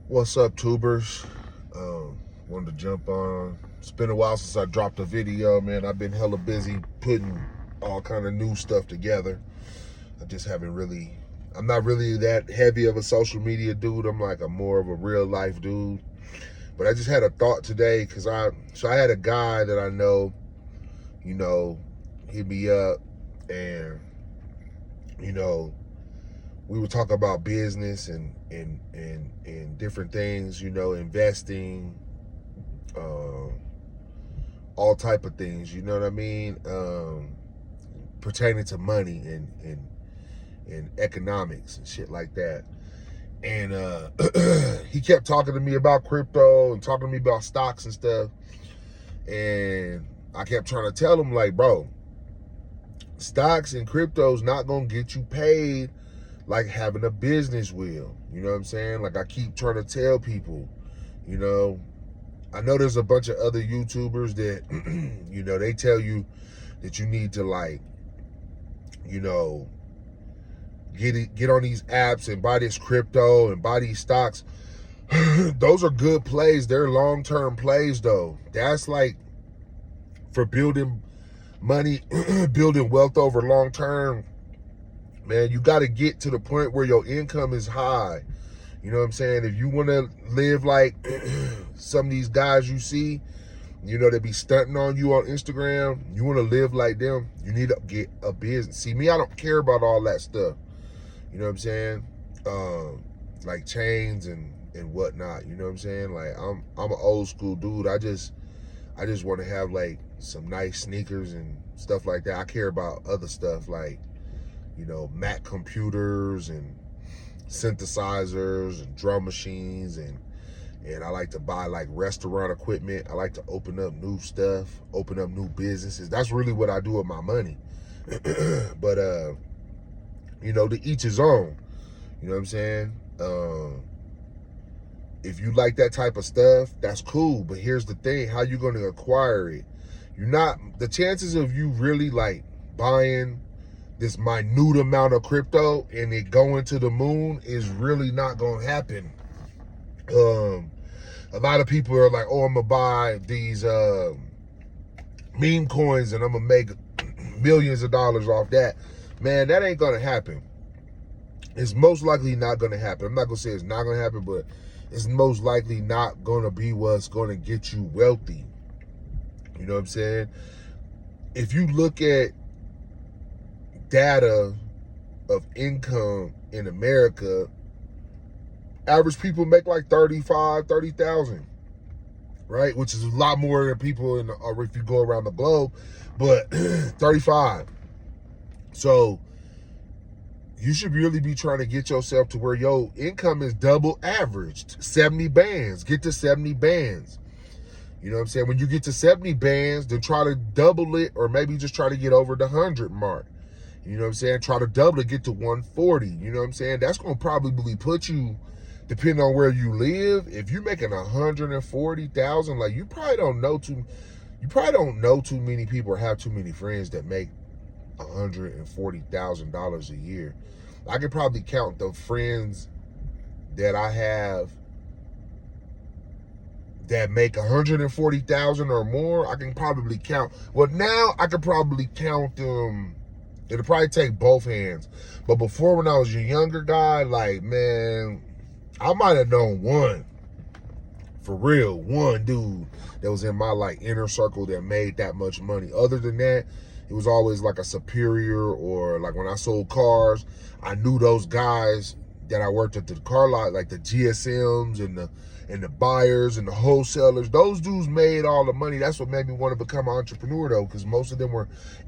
What's up, tubers? Wanted to jump on. It's been a while since I dropped a video, man. I've been hella busy putting all kind of new stuff together. I just haven't really. I'm not really that heavy of a social media dude. I'm like a more of a real life dude. But I just had a thought today because I had a guy that I know, hit me up, and we were talking about business and different things, investing, all type of things, you know what I mean, pertaining to money and economics and shit like that. And he kept talking to me about crypto and talking to me about stocks and stuff. And I kept trying to tell him, like, bro, stocks and crypto's not gonna get you paid like having a business will. You know what I'm saying? Like I keep trying to tell people, I know there's a bunch of other YouTubers that, they tell you that you need to get on these apps and buy this crypto and buy these stocks. Those are good plays. They're long-term plays though. That's like for building money, building wealth over long term. Man, you got to get to the point where your income is high. You know what I'm saying? If you want to live like some of these guys you see, they be stunting on you on Instagram, you want to live like them, you need to get a business. See, me, I don't care about all that stuff. You know what I'm saying? Like chains and whatnot. You know what I'm saying? Like I'm an old school dude. I just want to have like some nice sneakers and stuff like that. I care about other stuff like, Mac computers and synthesizers and drum machines, and I like to buy like restaurant equipment. I like to open up new stuff, open up new businesses. That's really what I do with my money. But to each his own. You know what I'm saying? If you like that type of stuff, that's cool. But here's the thing: how you going to acquire it? The chances of you really like buying this minute amount of crypto and it going to the moon is really not going to happen. A lot of people are like, oh, I'm going to buy these meme coins and I'm going to make millions of dollars off that. Man, that ain't going to happen. It's most likely not going to happen. I'm not going to say it's not going to happen, but it's most likely not going to be what's going to get you wealthy. You know what I'm saying? If you look at data of income in America, average people make like 30,000, right? Which is a lot more than people if you go around the globe, but 35. So you should really be trying to get yourself to where your income is double averaged, 70 bands. Get to 70 bands. You know what I'm saying? When you get to 70 bands, then try to double it, or maybe just try to get over the 100 mark. You know what I'm saying? Try to double it, get to 140. You know what I'm saying? That's going to probably put you, depending on where you live, if you're making 140,000, like you probably don't know too many people or have too many friends that make $140,000 a year. I could probably count the friends that I have that make 140,000 or more. I can probably count. Well, now I could probably count them. It'll probably take both hands. But before, when I was a younger guy, like, man, I might have known one. For real, one dude that was in my like inner circle that made that much money. Other than that, it was always like a superior, or like when I sold cars, I knew those guys that I worked at the car lot, like the GSMs and the buyers and the wholesalers. Those dudes made all the money. That's what made me want to become an entrepreneur though, because most of them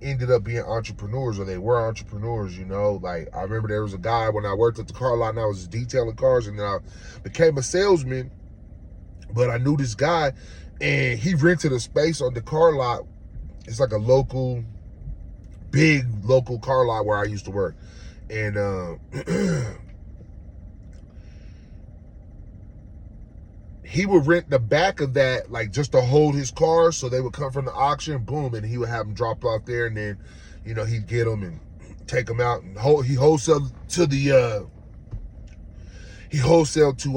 ended up being entrepreneurs, or they were entrepreneurs, Like I remember there was a guy when I worked at the car lot and I was detailing cars, and then I became a salesman. But I knew this guy, and he rented a space on the car lot. It's like a big local car lot where I used to work. And he would rent the back of that, like just to hold his cars. So they would come from the auction, boom, and he would have them drop off there. And then, he'd get them and take them out. And he wholesaled to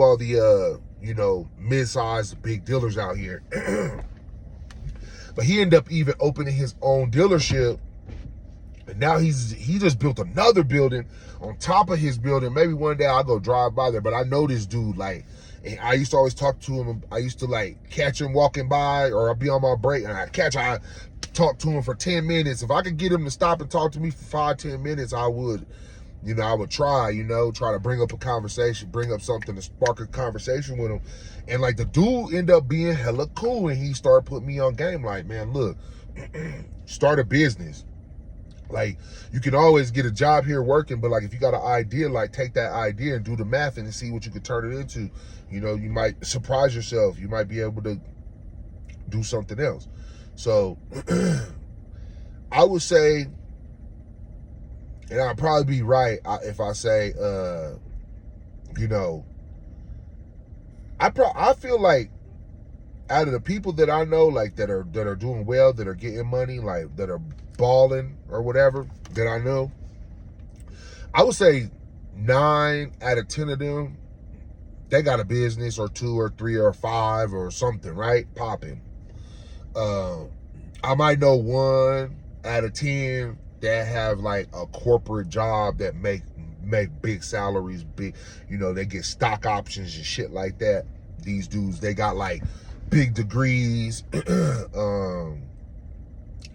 all the you know, mid-sized big dealers out here. But he ended up even opening his own dealership. And now he just built another building on top of his building. Maybe one day I'll go drive by there. But I know this dude, like, and I used to always talk to him. I used to like catch him walking by, or I'll be on my break and I talk to him for 10 minutes. If I could get him to stop and talk to me for 5-10 minutes, I would. You know, I would try to bring up a conversation, bring up something to spark a conversation with him. And like the dude ended up being hella cool, and he started putting me on game like, man, look, start a business. Like, you can always get a job here working, but like if you got an idea, like take that idea and do the math and see what you could turn it into. You know, you might surprise yourself. You might be able to do something else. So I would say, and I'll probably be right if I say, you know, I feel like out of the people that I know, like that are doing well, that are getting money, like that are balling or whatever, that I know, I would say 9 out of 10 of them, they got a business or 2 or 3 or 5 or something, right? Popping. I might know 1 out of 10 that have like a corporate job that make big salaries, big, you know, they get stock options and shit like that. These dudes, they got like big degrees,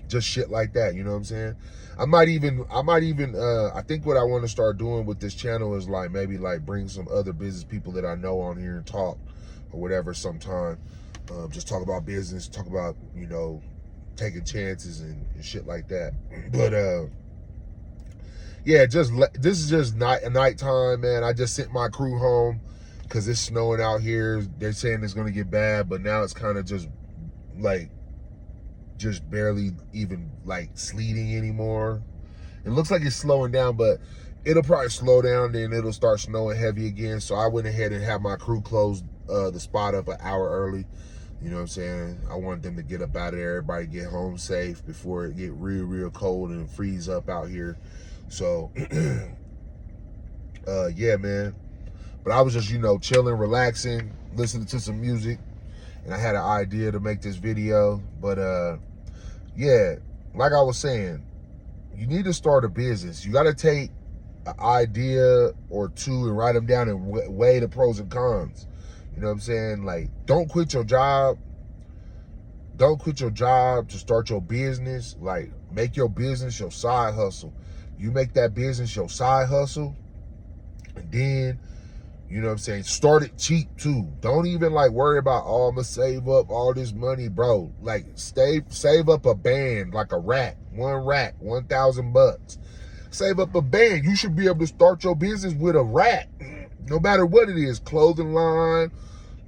just shit like that, you know what I'm saying? I might even I think what I want to start doing with this channel is like maybe like bring some other business people that I know on here and talk or whatever sometime. Just talk about business, talk about, you know, taking chances and shit like that. But yeah, this is just nighttime, man. I just sent my crew home because it's snowing out here. They're saying it's gonna get bad, but now it's kind of just like barely even like sleeting anymore. It looks like it's slowing down, but it'll probably slow down, then it'll start snowing heavy again. So I went ahead and had my crew close the spot up an hour early. You know what I'm saying? I wanted them to get up out of there, everybody get home safe before it get real cold and freeze up out here. So yeah, man. But I was just, you know, chilling, relaxing, listening to some music, and I had an idea to make this video. But yeah, like I was saying, you need to start a business. You got to take an idea or two and write them down and weigh the pros and cons. You know what I'm saying? Like, don't quit your job. Don't quit your job to start your business. Like, make your business your side hustle. You make that business your side hustle, and then, you know what I'm saying, start it cheap too. Don't even like worry about, oh, I'm gonna save up all this money, bro. Like, save up a band, like a rack, $1,000. Save up a band. You should be able to start your business with a rack, no matter what it is. Clothing line,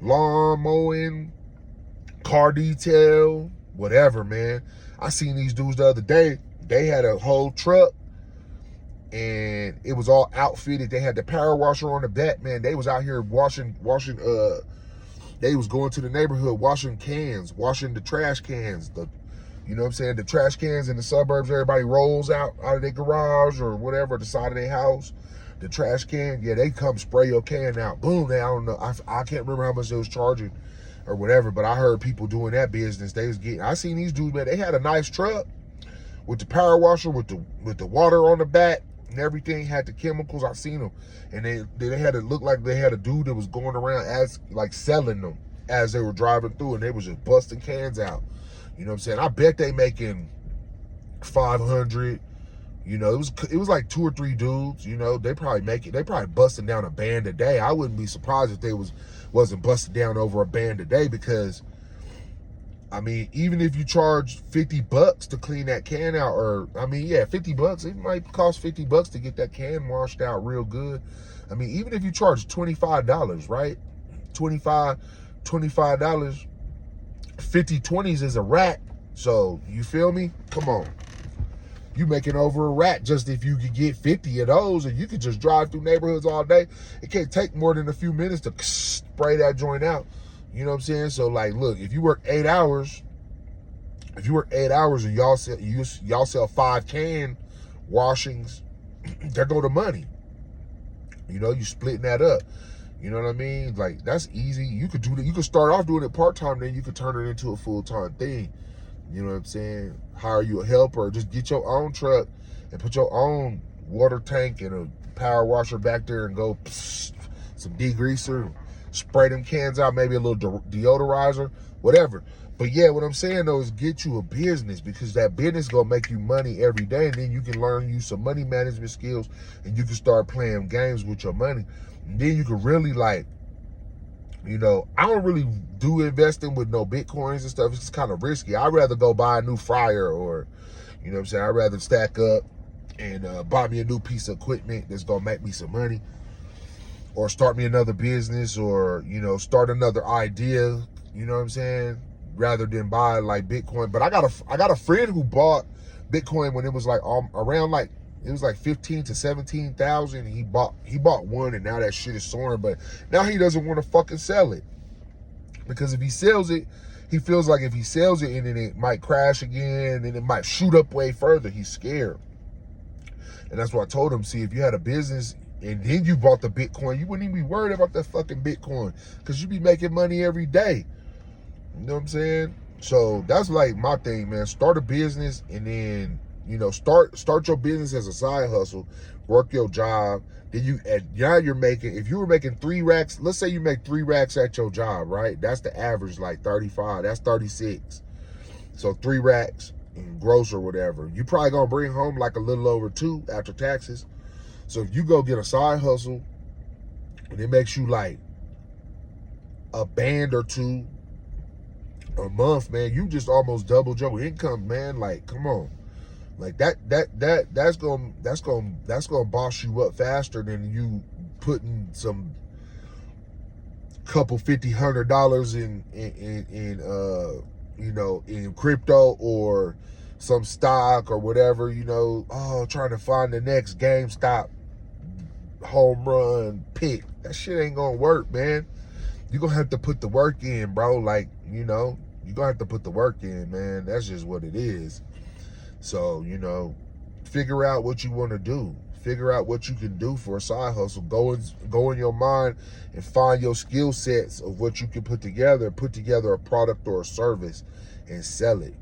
lawn mowing, car detail, whatever, man. I seen these dudes the other day. They had a whole truck and it was all outfitted. They had the power washer on the back, man. They was out here washing, they was going to the neighborhood, washing cans, washing the trash cans. You know what I'm saying? The trash cans in the suburbs, everybody rolls out of their garage or whatever, the side of their house. The trash can, yeah, they come spray your can out. Boom, I don't know. I can't remember how much they was charging or whatever, but I heard people doing that business. They was getting, I seen these dudes, man, they had a nice truck with the power washer, with the water on the back and everything, had the chemicals. I seen them. And they had it look like they had a dude that was going around as like selling them as they were driving through, and they was just busting cans out. You know what I'm saying? I bet they making 500. You know, it was like 2 or 3 dudes. You know, they probably busting down a band a day. I wouldn't be surprised if they wasn't busting down over a band a day, because I mean, even if you charge $50 to clean that can out, or I mean, yeah, $50, it might cost $50 to get that can washed out real good. I mean, even if you charge $25, right? $25, 50 20s is a rack. So you feel me? Come on. You making over a rack just if you could get 50 of those, and you could just drive through neighborhoods all day. It can't take more than a few minutes to spray that joint out. You know what I'm saying? So like, look, if you work 8 hours, and y'all sell 5 can washings, there go the money. You know, you splitting that up. You know what I mean? Like, that's easy. You could do that. You could start off doing it part-time, then you could turn it into a full-time thing. You know what I'm saying? Hire you a helper, just get your own truck and put your own water tank and a power washer back there and go some degreaser, spray them cans out, maybe a little deodorizer, whatever. But yeah, what I'm saying though is get you a business, because that business gonna make you money every day, and then you can learn you some money management skills, and you can start playing games with your money. And then you can really, like, you know, I don't really do investing with no Bitcoins and stuff. It's kind of risky. I'd rather go buy a new fryer, or, you know what I'm saying, I'd rather stack up and buy me a new piece of equipment that's gonna make me some money, or start me another business, or, you know, start another idea, you know what I'm saying, rather than buy like Bitcoin. But I got a friend who bought Bitcoin when it was like around like, it was like 15 to 17,000. He bought one, and now that shit is soaring. But now he doesn't want to fucking sell it, because if he sells it, he feels like if he sells it and then it might crash again and it might shoot up way further, he's scared. And that's what I told him. See, if you had a business and then you bought the Bitcoin, you wouldn't even be worried about that fucking Bitcoin, because you'd be making money every day. You know what I'm saying? So that's like my thing, man. Start a business, and then, you know, start your business as a side hustle, work your job. Then now you're making, if you were making 3 racks, let's say you make 3 racks at your job, right? That's the average, like 35, that's 36. So 3 racks and gross or whatever. You probably gonna bring home like a little over 2 after taxes. So if you go get a side hustle and it makes you like a band or 2 a month, man, you just almost doubled your income, man. Like, come on. Like that's gonna boss you up faster than you putting some couple $50-$100 in you know, in crypto or some stock or whatever, you know, trying to find the next GameStop home run pick. That shit ain't gonna work, man. You're gonna have to put the work in, bro. Like, you know, you're gonna have to put the work in, man. That's just what it is. So, you know, figure out what you want to do. Figure out what you can do for a side hustle. Go in your mind and find your skill sets of what you can put together a product or a service and sell it.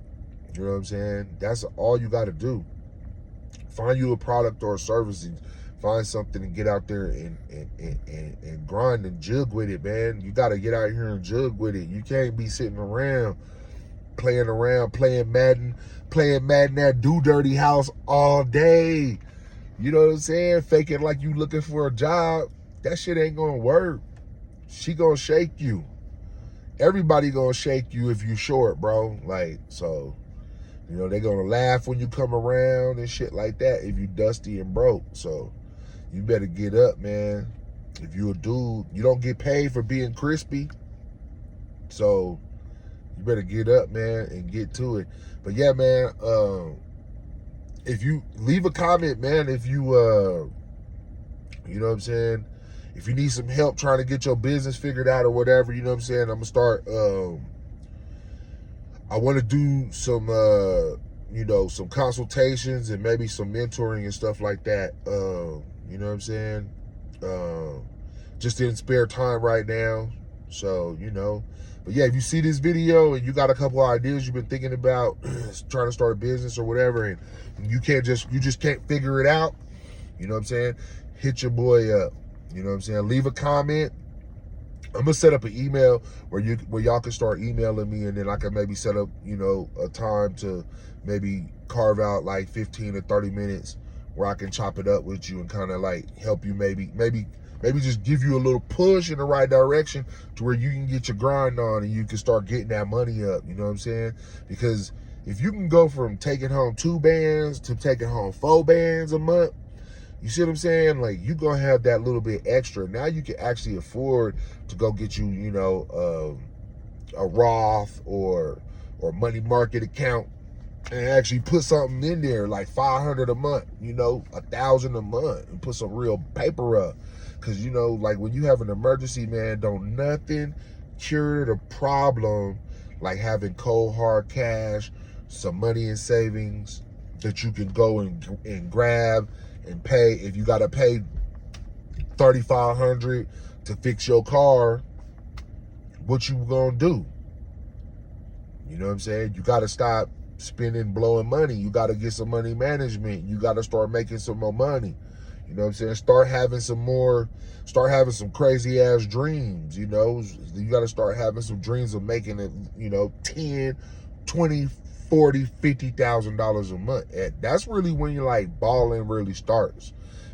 You know what I'm saying? That's all you got to do. Find you a product or a service, and find something and get out there and grind and jug with it, man. You got to get out here and jug with it. You can't be sitting around playing Madden at Do Dirty House all day. You know what I'm saying? Faking like you looking for a job. That shit ain't gonna work. She gonna shake you. Everybody gonna shake you if you short, bro. Like, so, you know, they gonna laugh when you come around and shit like that if you dusty and broke. So you better get up, man. If you a dude, you don't get paid for being crispy. So you better get up, man, and get to it. But yeah, man, if you leave a comment, man, if you, you know what I'm saying, if you need some help trying to get your business figured out or whatever, you know what I'm saying, I'm going to start, I want to do some, you know, some consultations and maybe some mentoring and stuff like that, you know what I'm saying, just in spare time right now. So, you know, but yeah, if you see this video and you got a couple of ideas you've been thinking about trying to start a business or whatever, and you just can't figure it out, you know what I'm saying, hit your boy up. You know what I'm saying? Leave a comment. I'm gonna set up an email where y'all can start emailing me, and then I can maybe set up, you know, a time to maybe carve out like 15 or 30 minutes where I can chop it up with you and kind of like help you, maybe just give you a little push in the right direction to where you can get your grind on and you can start getting that money up. You know what I'm saying? Because if you can go from taking home 2 bands to taking home 4 bands a month, you see what I'm saying? Like, you gonna have that little bit extra. Now you can actually afford to go get you, you know, a Roth or money market account and actually put something in there like $500 a month, you know, $1,000 a month, and put some real paper up. Cause, you know, like when you have an emergency, man, don't nothing cure the problem like having cold hard cash, some money in savings that you can go and grab and pay. If you gotta pay $3,500 to fix your car, what you gonna do? You know what I'm saying? You gotta stop spending, blowing money. You gotta get some money management. You gotta start making some more money. You know what I'm saying? Start having some crazy ass dreams, you know? You gotta start having some dreams of making it, you know, 10, 20, 40, $50,000 a month. And that's really when you're like balling really starts.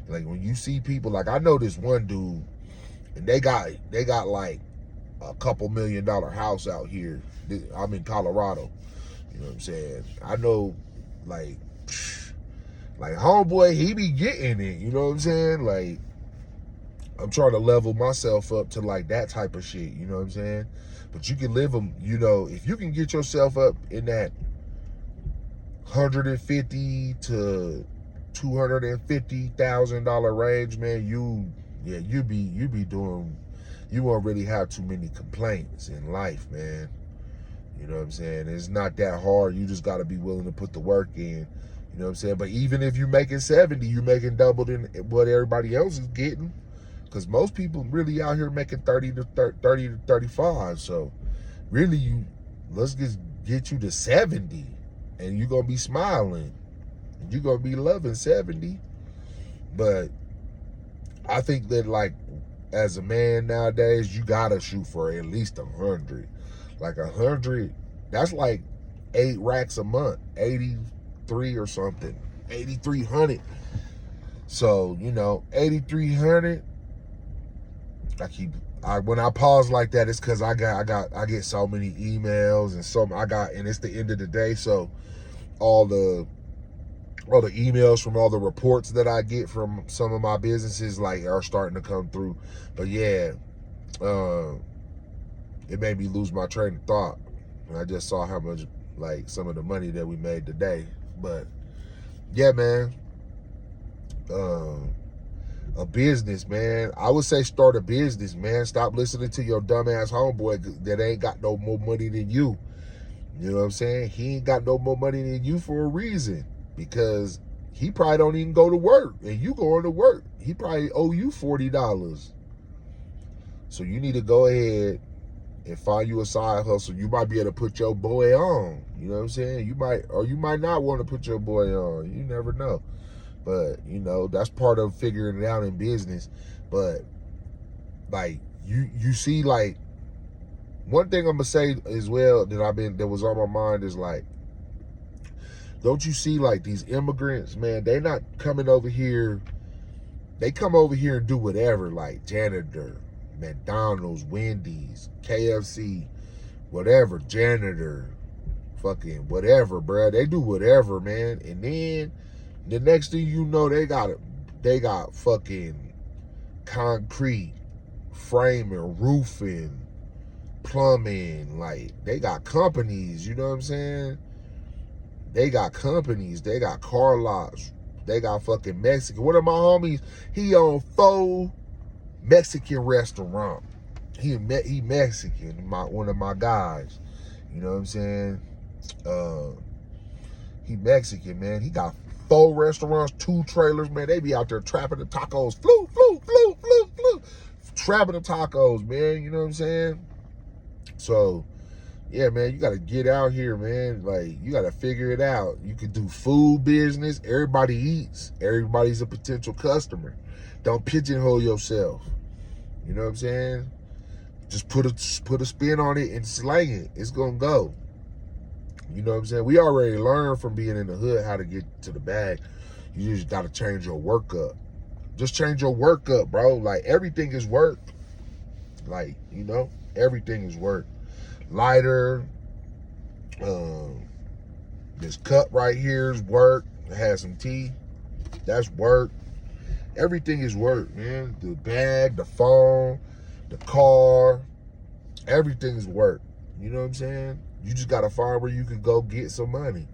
Like when you see people, like I know this one dude, and they got like a couple $1 million house out here. I'm in Colorado. You know what I'm saying? I know, like homeboy, he be getting it. You know what I'm saying? Like, I'm trying to level myself up to like that type of shit. You know what I'm saying? But you can live them. You know, if you can get yourself up in that $150 to $250,000 range, man, you be doing. You won't really have too many complaints in life, man. You know what I'm saying? It's not that hard. You just got to be willing to put the work in. You know what I'm saying? But even if you're making 70, you're making double than what everybody else is getting. Because most people really out here making 30 to 35. So really, let's just get you to 70, and you're going to be smiling. And you're going to be loving 70. But I think that, like, as a man nowadays, you got to shoot for at least 100. Like 100, that's like 8 racks a month, 83 or something, 8,300. So, you know, 8,300. When I pause like that, it's because I get so many emails and it's the end of the day. So all the emails from all the reports that I get from some of my businesses like are starting to come through. But yeah, it made me lose my train of thought. And I just saw how much, like, some of the money that we made today. But yeah, man, a business, man. I would say start a business, man. Stop listening to your dumbass homeboy that ain't got no more money than you. You know what I'm saying? He ain't got no more money than you for a reason, because he probably don't even go to work, and you going to work. He probably owe you $40. So you need to go ahead and find you a side hustle. You might be able to put your boy on. You know what I'm saying? You might not want to put your boy on. You never know. But, you know, that's part of figuring it out in business. But, like, you see, like, one thing I'm going to say as well that was on my mind is, like, don't you see, like, these immigrants, man, they not coming over here. They come over here and do whatever, like janitor, McDonald's, Wendy's, KFC, whatever, janitor, fucking whatever, bruh. They do whatever, man. And then the next thing you know, they got fucking concrete, framing, roofing, plumbing. Like, they got companies, you know what I'm saying? They got companies, they got car lots, they got fucking Mexican. One of my homies, he own 4 Mexican restaurant. He Mexican, one of my guys. You know what I'm saying? He Mexican, man. He got 4 restaurants, 2 trailers, man. They be out there trapping the tacos. Flu. Trapping the tacos, man. You know what I'm saying? So, yeah, man, you got to get out here, man. Like, you got to figure it out. You can do food business. Everybody eats. Everybody's a potential customer. Don't pigeonhole yourself. You know what I'm saying? Just put a spin on it and slang it. It's going to go. You know what I'm saying? We already learned from being in the hood how to get to the bag. You just got to change your work up. Just change your work up, bro. Like, everything is work. Like, you know, everything is work. Lighter. This cup right here is work. It has some tea. That's work. Everything is work, man. The bag, the phone, the car, everything is work. You know what I'm saying? You just got to find where you can go get some money.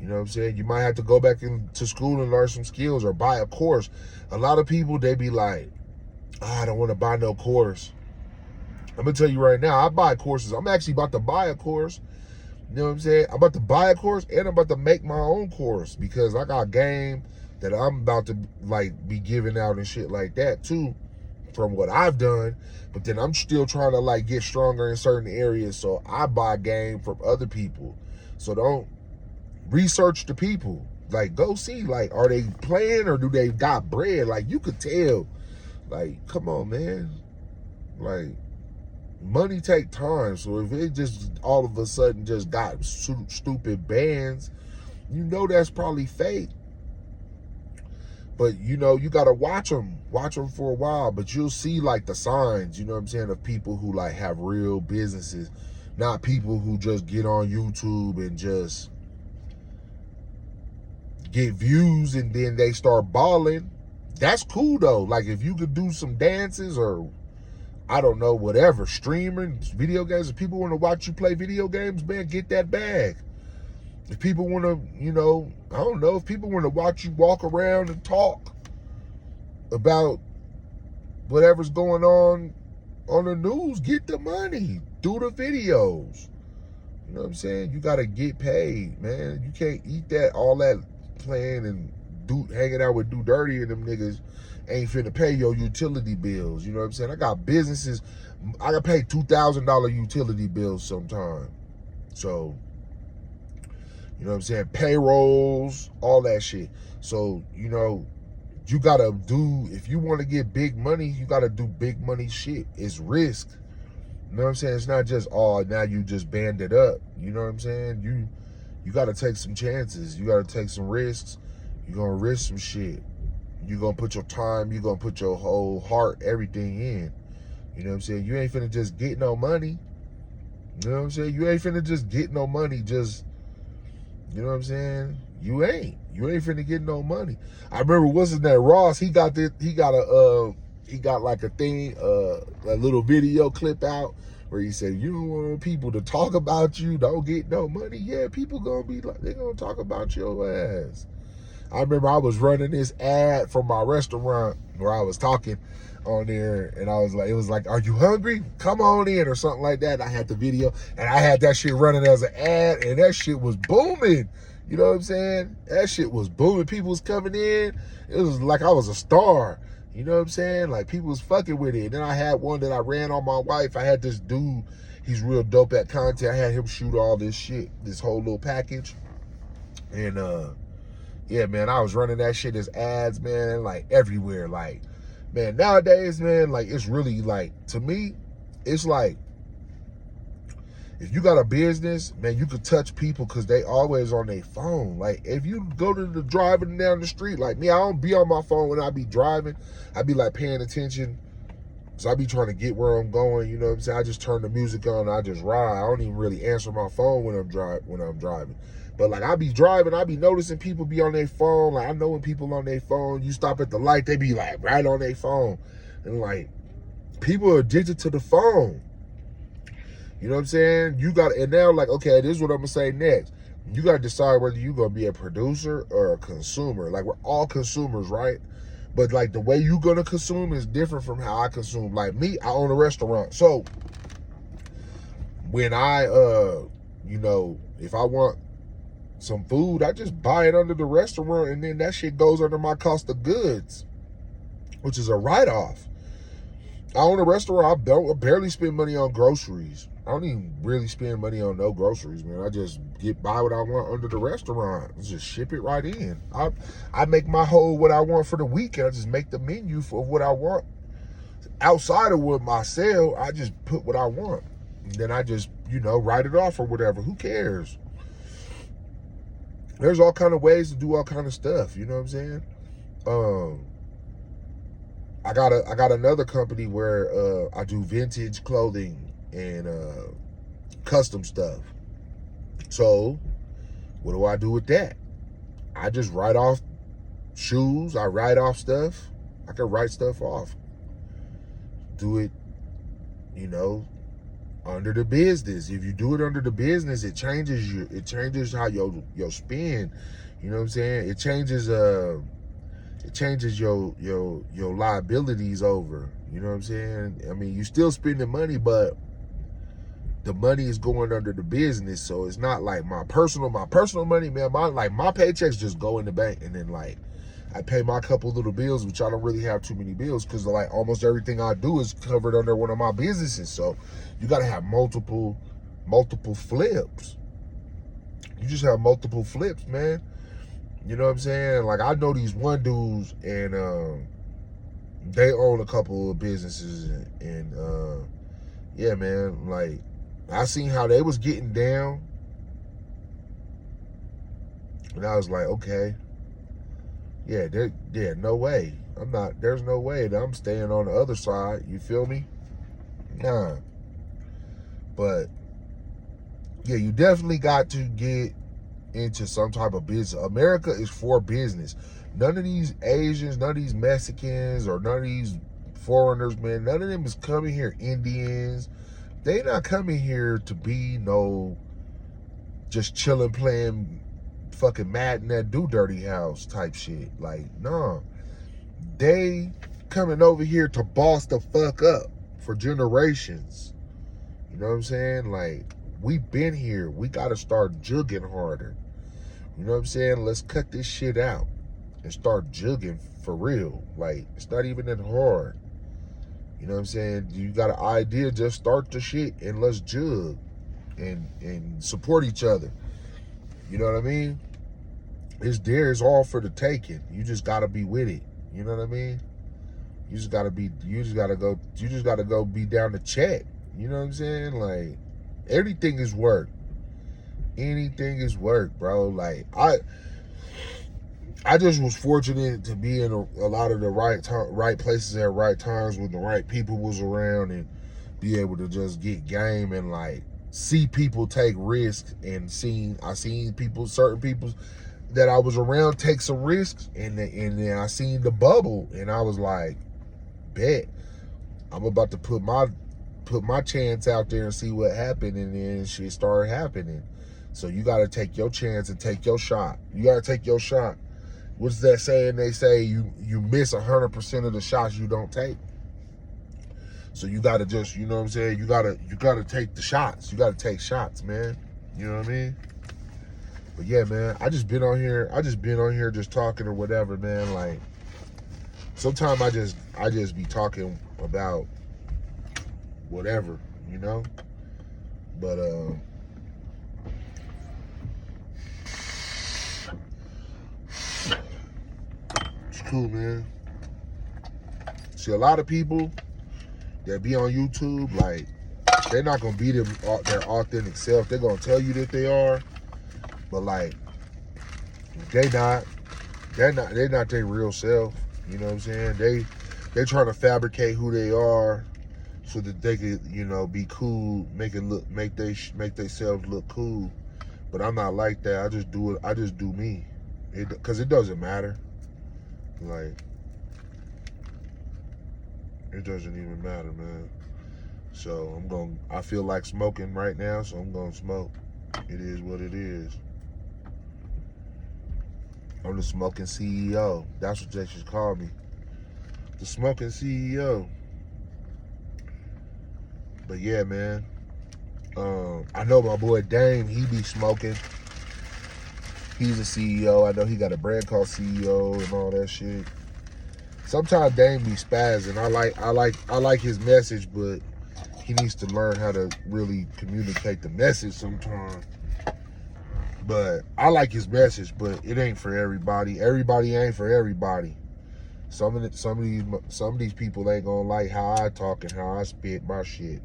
You know what I'm saying? You might have to go back into school and learn some skills or buy a course. A lot of people, they be like, I don't want to buy no course. I'm going to tell you right now, I buy courses. I'm actually about to buy a course. You know what I'm saying? I'm about to buy a course and I'm about to make my own course because I got game that I'm about to, like, be giving out and shit like that too from what I've done, but then I'm still trying to like get stronger in certain areas, so I buy game from other people. So don't research the people. Like, go see, like, are they playing or do they got bread? Like, you could tell. Like, come on, man. Like, money take time. So if it just all of a sudden just got stupid bans, you know that's probably fake. But, you know, you got to watch them for a while. But you'll see, like, the signs, you know what I'm saying, of people who, like, have real businesses. Not people who just get on YouTube and just get views and then they start balling. That's cool, though. Like, if you could do some dances or, I don't know, whatever, streaming, video games. If people want to watch you play video games, man, get that bag. If people want to, you know, I don't know, if people want to watch you walk around and talk about whatever's going on the news, get the money. Do the videos. You know what I'm saying? You got to get paid, man. You can't eat that, all that playing and hanging out with Do Dirty and them niggas ain't finna pay your utility bills. You know what I'm saying? I got businesses. I got paid $2,000 utility bills sometime. So, you know what I'm saying? Payrolls, all that shit. So, you know, you gotta do, if you want to get big money, you gotta do big money shit. It's risk. You know what I'm saying? It's not just, oh, now you just band it up. You know what I'm saying? You gotta take some chances. You gotta take some risks. You're gonna risk some shit. You're gonna put your time, you're gonna put your whole heart, everything in. You know what I'm saying? You ain't finna just get no money. You know what I'm saying? You ain't finna just get no money, just, you know what I'm saying? You ain't finna get no money. I remember, what's his name, Ross, he got like a thing, a little video clip out where he said, you don't want people to talk about you, don't get no money. Yeah, people gonna be like, they gonna talk about your ass. I remember I was running this ad for my restaurant where I was talking on there, and I was like, it was like, are you hungry? Come on in, or something like that. And I had the video, and I had that shit running as an ad, and that shit was booming. You know what I'm saying? That shit was booming. People was coming in. It was like I was a star. You know what I'm saying? Like, people was fucking with it. And then I had one that I ran on my wife. I had this dude, he's real dope at content. I had him shoot all this shit, this whole little package. And, yeah, man, I was running that shit as ads, man, like everywhere. Like, man, nowadays, man, like, it's really like, to me, it's like, if you got a business, man, you could touch people because they always on their phone. Like, if you go to the driving down the street, like me, I don't be on my phone when I be driving. I be like paying attention. So I be trying to get where I'm going, you know what I'm saying? I just turn the music on and I just ride. I don't even really answer my phone when I'm driving. But like, I be driving, I be noticing people be on their phone. Like, I know when people on their phone, you stop at the light, they be like right on their phone. And like, people are addicted to the phone. You know what I'm saying? And now, like, okay, this is what I'm gonna say next. You gotta decide whether you're gonna be a producer or a consumer. Like, we're all consumers, right? But like, the way you gonna consume is different from how I consume. Like me, I own a restaurant. So when I you know, if I want some food, I just buy it under the restaurant, and then that shit goes under my cost of goods, which is a write-off. I own a restaurant. I barely spend money on groceries. I don't even really spend money on no groceries, man. I just buy what I want under the restaurant. Just ship it right in. I make my whole what I want for the week, and I just make the menu for what I want. Outside of what I sell, I just put what I want. And then I just, you know, write it off or whatever. Who cares? There's all kind of ways to do all kind of stuff. You know what I'm saying? I got another company where I do vintage clothing and custom stuff. So what do I do with that? I just write off shoes. I write off stuff. I can write stuff off. Do it, you know, under the business. If you do it under the business, it changes how your spend. You know what I'm saying? It changes your liabilities over. You know what I'm saying? I mean, you still spending money, but the money is going under the business. So it's not like my personal money, man. My paychecks just go in the bank, and then like I pay my couple little bills, which I don't really have too many bills because like almost everything I do is covered under one of my businesses. So you got to have multiple flips. You just have multiple flips, man. You know what I'm saying? Like I know these one dudes and they own a couple of businesses and yeah, man, like I seen how they was getting down and I was like, okay, yeah, no way. There's no way that I'm staying on the other side. You feel me? Nah. But yeah, you definitely got to get into some type of business. America is for business. None of these Asians, none of these Mexicans, or none of these foreigners, man, none of them is coming here. Indians, they not coming here to be no just chilling, playing fucking Madden at Do Dirty House type shit. Like, nah. They coming over here to boss the fuck up for generations. You know what I'm saying? Like, we've been here. We got to start jugging harder. You know what I'm saying? Let's cut this shit out and start jugging for real. Like, it's not even that hard. You know what I'm saying? You got an idea, just start the shit and let's jug and support each other. You know what I mean? It's all for the taking. You just got to be with it. You know what I mean? You just gotta go be down to check. You know what I'm saying? Like, everything is work. Anything is work, bro. Like, I just was fortunate to be in a lot of the right places at right times when the right people was around and be able to just get game and like see people take risks and I seen certain people that I was around take some risks and then I seen the bubble and I was like, bet I'm about to put my chance out there and see what happened, and then shit started happening. So you got to take your chance and take your shot. You got to take your shot. What's that saying? They say you miss 100% of the shots you don't take. So you got to just, you know what I'm saying? You got to take the shots. You got to take shots, man. You know what I mean? But yeah, man, I just been on here just talking or whatever, man. Like, sometimes I just be talking about whatever, you know? But it's cool, man. See, a lot of people that be on YouTube, like, they're not gonna be their authentic self. They're gonna tell you that they are, but like, they're not their real self. You know what I'm saying? They trying to fabricate who they are so that they could, you know, be cool, make themselves look cool. But I'm not like that. I just do it. I just do me, because it doesn't matter. Like, it doesn't even matter, man. So I feel like smoking right now, so I'm gonna smoke. It is what it is. I'm the smoking CEO. That's what they should call me. The smoking CEO. But yeah, man. I know my boy Dame, he be smoking. He's a CEO. I know he got a brand called CEO and all that shit. Sometimes Dame be spazzing. I like his message, but he needs to learn how to really communicate the message sometimes. But I like his message, but it ain't for everybody. Everybody ain't for everybody. Some of these people ain't gonna like how I talk and how I spit my shit.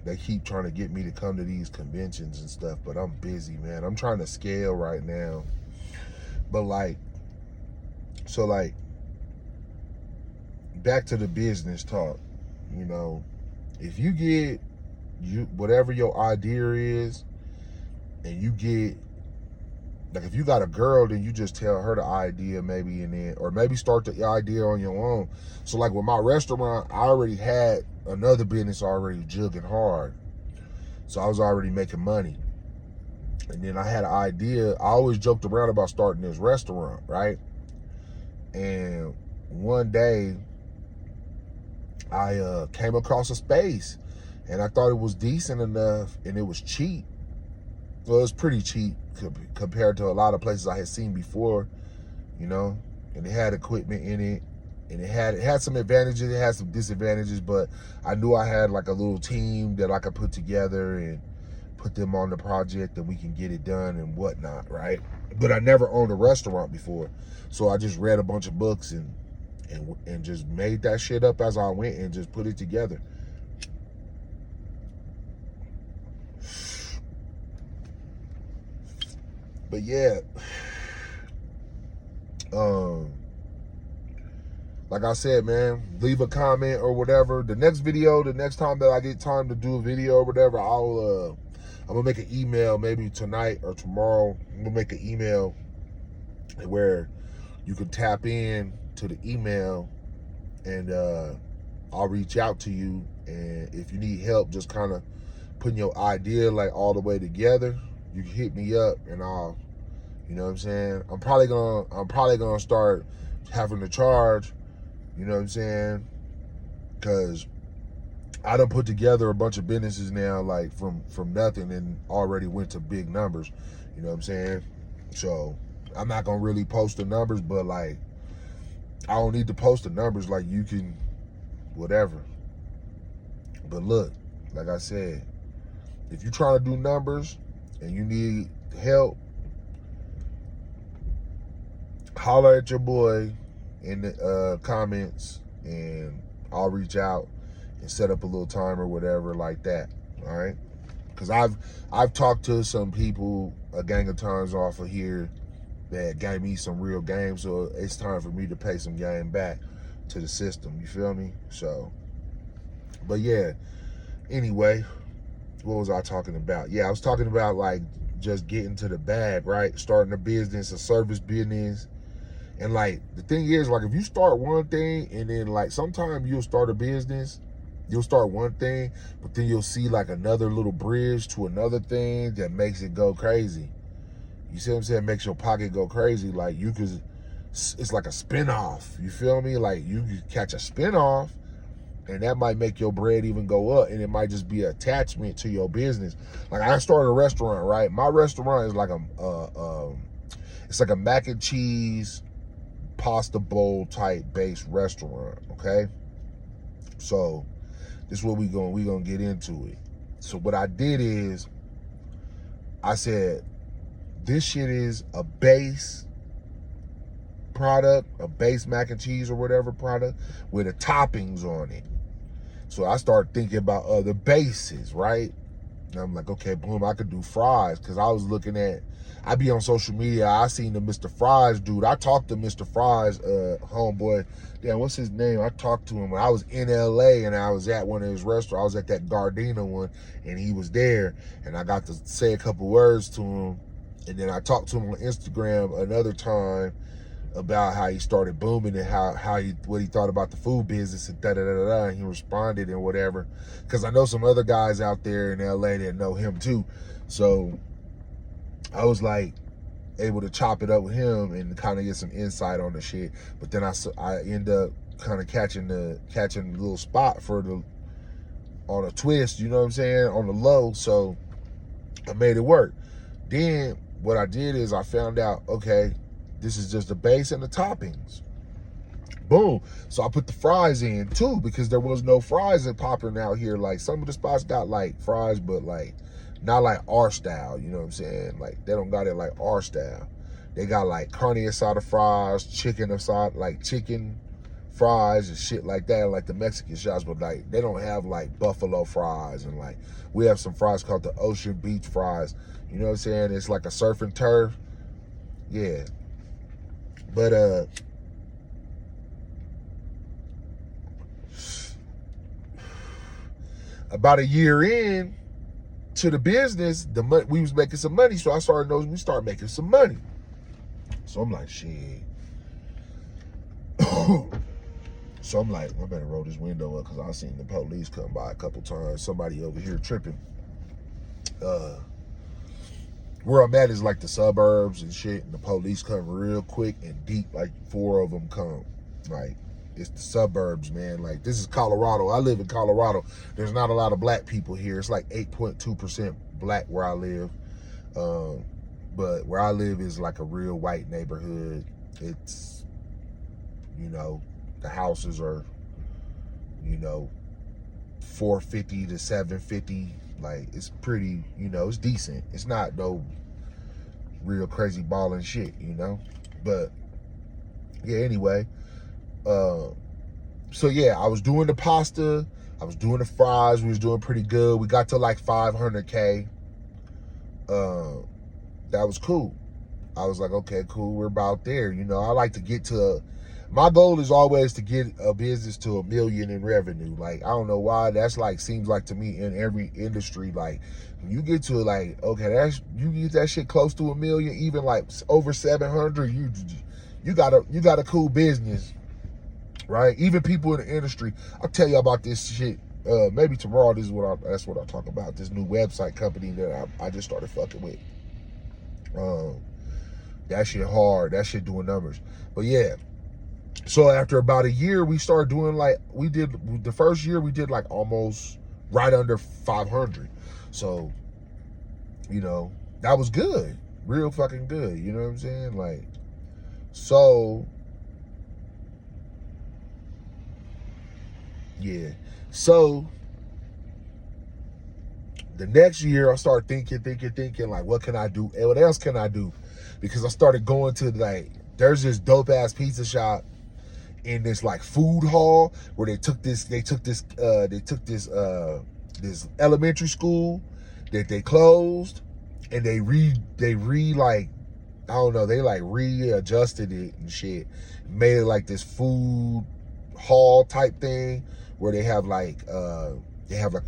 They keep trying to get me to come to these conventions and stuff, but I'm busy, man. I'm trying to scale right now. But like, so like, back to the business talk, you know, if you get whatever your idea is, and you get, like, if you got a girl, then you just tell her the idea maybe, and then, or maybe start the idea on your own. So like with my restaurant, I already had another business already jugging hard. So I was already making money. And then I had an idea. I always joked around about starting this restaurant, right? And one day I came across a space, and I thought it was decent enough, and it was cheap. Well, it was pretty cheap compared to a lot of places I had seen before, you know. And it had equipment in it, and it had some advantages, it had some disadvantages, but I knew I had like a little team that I could put together and put them on the project, and we can get it done and whatnot, right? But I never owned a restaurant before, so I just read a bunch of books and just made that shit up as I went and just put it together. But yeah, like I said, man, leave a comment or whatever. The next time that I get time to do a video or whatever, I'm gonna make an email maybe tonight or tomorrow. I'm gonna make an email where you can tap in to the email, and I'll reach out to you. And if you need help just kind of putting your idea like all the way together, you can hit me up, and I'll, you know what I'm saying? I'm probably gonna start having to charge, you know what I'm saying? Because I done put together a bunch of businesses now, like from nothing, and already went to big numbers, you know what I'm saying? So I'm not gonna really post the numbers, but like, I don't need to post the numbers, like you can, whatever. But look, like I said, if you're trying to do numbers and you need help, holler at your boy in the comments, and I'll reach out and set up a little time or whatever like that, all right? Because I've talked to some people a gang of times off of here that gave me some real game, so it's time for me to pay some game back to the system, you feel me? So, but yeah, anyway, what was I talking about? Yeah, I was talking about like just getting to the bag, right? Starting a business, a service business. And like, the thing is, like, if you start one thing and then like sometimes you'll start a business, you'll start one thing, but then you'll see like another little bridge to another thing that makes it go crazy. You see what I'm saying? Makes your pocket go crazy. Like you could, it's like a spinoff. You feel me? Like you could catch a spinoff, and that might make your bread even go up, and it might just be an attachment to your business. Like I started a restaurant, right? My restaurant is like it's like a mac and cheese pasta bowl type based restaurant, okay? So this is what we gonna get into it. So what I did is I said, this shit is a base product, a base mac and cheese or whatever product with the toppings on it. So I started thinking about other bases, right? And I'm like, okay, boom, I could do fries, because I was looking at, I be on social media, I seen the Mr. Fries dude. I talked to Mr. Fries, homeboy. Damn, what's his name? I talked to him when I was in LA, and I was at one of his restaurants. I was at that Gardena one, and he was there, and I got to say a couple words to him. And then I talked to him on Instagram another time about how he started booming, and what he thought about the food business, and and he responded and whatever, because I know some other guys out there in LA that know him too. So I was like able to chop it up with him and kind of get some insight on the shit. But then I end up kind of catching the little spot on a twist, you know what I'm saying, on the low. So I made it work. Then what I did is I found out, okay, this is just the base and the toppings. Boom. So I put the fries in too, because there was no fries popping out here. Like some of the spots got like fries, but like not like our style, you know what I'm saying? Like they don't got it like our style. They got like carne asada fries, chicken fries and shit like that, like the Mexican shops, but like they don't have like buffalo fries, and like we have some fries called the Ocean Beach fries. You know what I'm saying? It's like a surf and turf. Yeah. But about a year in to the business, we was making some money, so I started noticing we started making some money. So I'm like, shit. So I'm like, I better roll this window up, because I seen the police come by a couple times. Somebody over here tripping. Where I'm at is like the suburbs and shit, and the police come real quick and deep, like 4 of them come, like it's the suburbs, man. Like, this is Colorado. I live in Colorado. There's not a lot of black people here. It's like 8.2% black where I live. But where I live is like a real white neighborhood. It's, you know, the houses are, you know, 450 to 750. Like, it's pretty, you know, it's decent. It's not no real crazy balling shit, you know. But yeah, anyway. So yeah, I was doing the pasta, I was doing the fries, we was doing pretty good. We got to like 500K. That was cool. I was like, okay, cool, we're about there. You know, I like to get to, my goal is always to get a business to $1 million in revenue. Like, I don't know why, that's like, seems like to me in every industry, like, when you get to like, okay, that's, you get that shit close to $1 million, even like over 700, you got a cool business, right? Even people in the industry, I'll tell you about this shit. Maybe tomorrow, that's what I'll talk about, this new website company that I just started fucking with. That shit hard, that shit doing numbers. But yeah, so after about a year, we started doing like, the first year we did like almost right under 500. So, you know, that was good, real fucking good, you know what I'm saying? Like, so yeah, so the next year I started thinking like, what can I do? And what else can I do? Because I started going to like, there's this dope ass pizza shop in this like food hall where they took this elementary school that they closed, and they like, I don't know, they like readjusted it and shit, made it like this food hall type thing where they have like a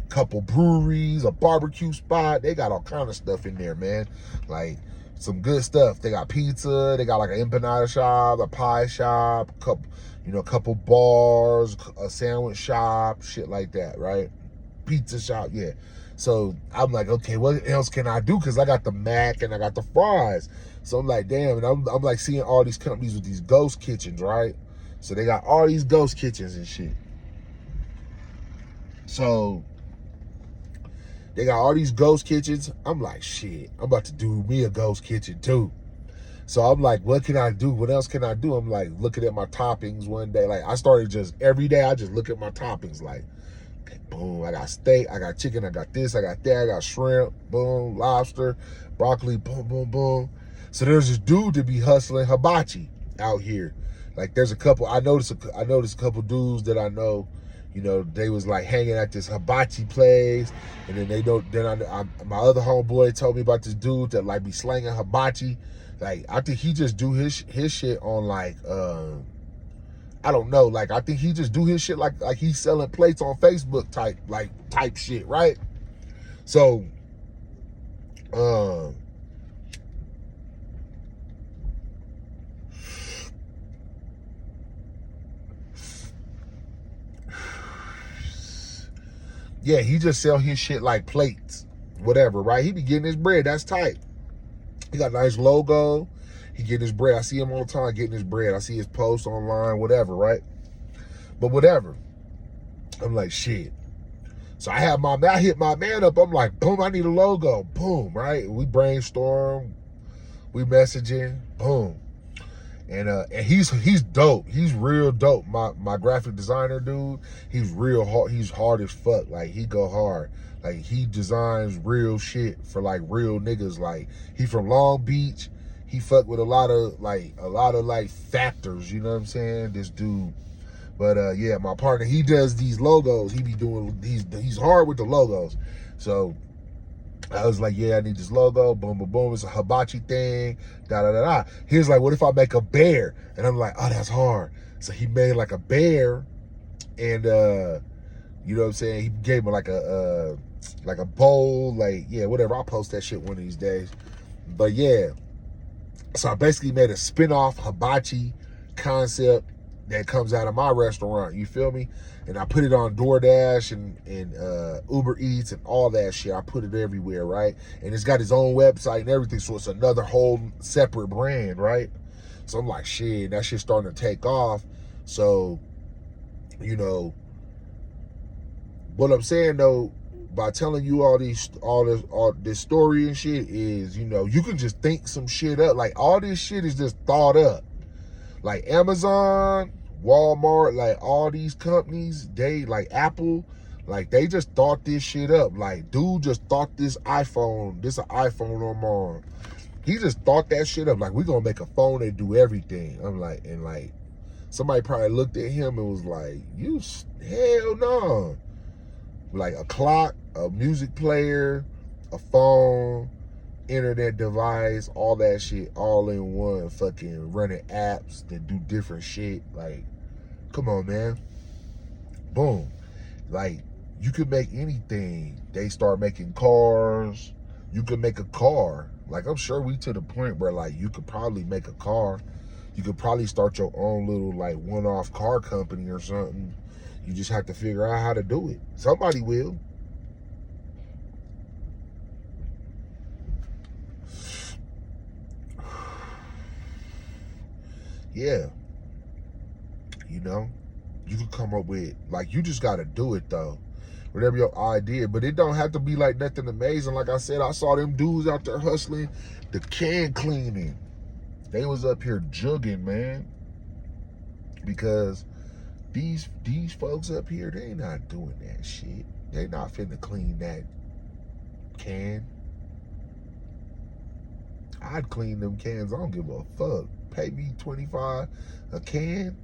couple breweries, a barbecue spot. They got all kind of stuff in there, man. Like, some good stuff. They got pizza, they got like an empanada shop, a pie shop, a couple bars, a sandwich shop, shit like that, right? Pizza shop, yeah. So I'm like, okay, what else can I do? Because I got the mac and I got the fries. So I'm like, damn, and I'm like seeing all these companies with these ghost kitchens, right? So they got all these ghost kitchens and shit. So they got all these ghost kitchens. I'm like, shit, I'm about to do me a ghost kitchen too. So I'm like, what can I do? What else can I do? I'm like looking at my toppings one day. Like, I started just every day, I just look at my toppings. Like, okay, boom, I got steak, I got chicken, I got this, I got that, I got shrimp, boom, lobster, broccoli, boom, boom, boom. So there's this dude to be hustling hibachi out here. Like, there's a couple, I noticed a couple dudes that I know, you know, they was like hanging at this hibachi place, and then my other homeboy told me about this dude that like be slanging hibachi. Like, I think he just do his shit on like, I don't know, like, I think he just do his shit like he's selling plates on Facebook type shit, right? So, yeah, he just sell his shit like plates, whatever, right? He be getting his bread, that's tight. He got a nice logo. He getting his bread. I see him all the time getting his bread. I see his posts online, whatever, right? But whatever. I'm like, shit. So I hit my man up. I'm like, boom, I need a logo. Boom, right? We brainstorm. We messaging. Boom. And he's dope. He's real dope. My graphic designer dude, he's real hard. He's hard as fuck. Like, he go hard. Like, he designs real shit for like real niggas. Like, he from Long Beach. He fuck with a lot of factors, you know what I'm saying? This dude. But yeah, my partner, he does these logos. He be doing, he's hard with the logos. So I was like, yeah, I need this logo. Boom, boom, boom. It's a hibachi thing. Da da da da. He was like, what if I make a bear? And I'm like, oh, that's hard. So he made like a bear, and you know what I'm saying? He gave me like a bowl, like, yeah, whatever. I'll post that shit one of these days. But yeah, so I basically made a spin-off hibachi concept that comes out of my restaurant, you feel me? And I put it on DoorDash and Uber Eats and all that shit. I put it everywhere, right? And it's got its own website and everything, so it's another whole separate brand, right? So I'm like, shit, that shit's starting to take off. So You know, what I'm saying though, by telling you all this story and shit is, you know, you can just think some shit up. Like all this shit is just thought up. Like Amazon, Walmart, like all these companies, they like Apple, like they just thought this shit up. Like dude just thought this an iPhone on Mars. He just thought that shit up. Like we gonna make a phone that do everything. I'm like, and like somebody probably looked at him and was like, you hell no. Like a clock, a music player, a phone, internet device, all that shit, all in one, fucking running apps that do different shit. Like, come on, man. Boom. Like, you could make anything. They start making cars. You could make a car. Like, I'm sure we to the point where, like, you could probably make a car. You could probably start your own little, like, one-off car company or something. You just have to figure out how to do it. Somebody will. Yeah. You know, you can come up with, like, you just got to do it, though. Whatever your idea. But it don't have to be, like, nothing amazing. Like I said, I saw them dudes out there hustling the can cleaning. They was up here jugging, man. Because these folks up here, they not doing that shit. They not finna clean that can. I'd clean them cans. I don't give a fuck. Pay me $25 a can.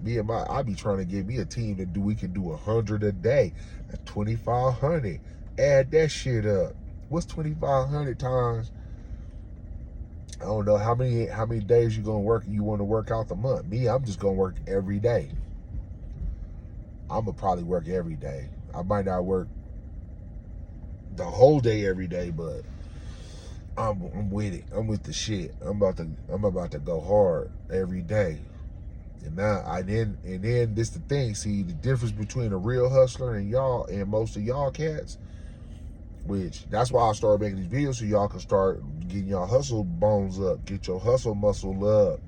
I be trying to get me a team we can do 100 a day. At 2,500. Add that shit up. What's 2,500 times? I don't know how many days you want to work out the month. Me, I'm just gonna work every day. I'ma probably work every day. I might not work the whole day every day, but I'm with it. I'm with the shit. I'm about to go hard every day. And then this the thing. See the difference between a real hustler and y'all and most of y'all cats. Which that's why I started making these videos so y'all can start getting y'all hustle bones up, get your hustle muscle up.